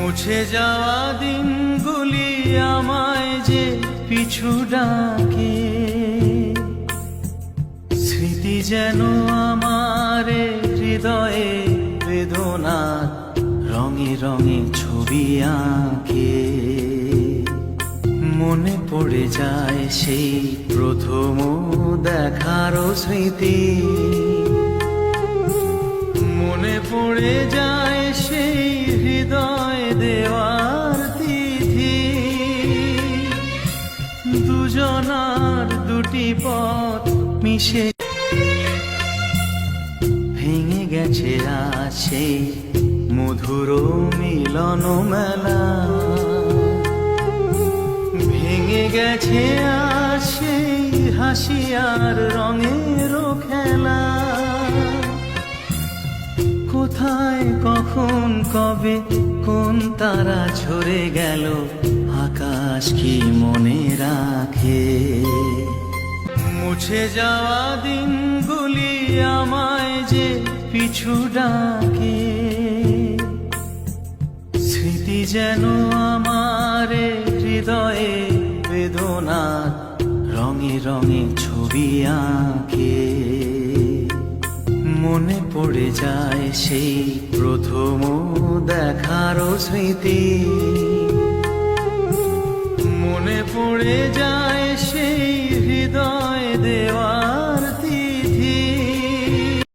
মুছে যাওয়া দিনগুলি আমায় যে পিছু ডাকে, স্মৃতি যেন আমার হৃদয়ে বেদনার রঙে রঙে ছবি আঁকে। মনে পড়ে যায় সেই প্রথম দেখারও স্মৃতি, মনে পড়ে যায় সেই হৃদয় দেওয়ার তিথি। দুজনার দুটি পথ মিশে ভেঙে গেছে আজ সেই মধুর মিলন মেলা, ভেঙে গেছে আজ সেই হাসি আর রঙের খেলা। কোথায় কখন কবে কোন তারা ঝরে গেল, আকাশ কি মনে রাখে? মুছে যাওয়া দিনগুলি আমায় যে পিছু ডাকে, স্মৃতি যেন আমার হৃদয়ে বেদনার রঙে রঙে ছবি আঁকে। মনে পড়ে যায় সেই প্রথম দেখারও স্মৃতি, মনে পড়ে যায় সেই হৃদয় দেওয়া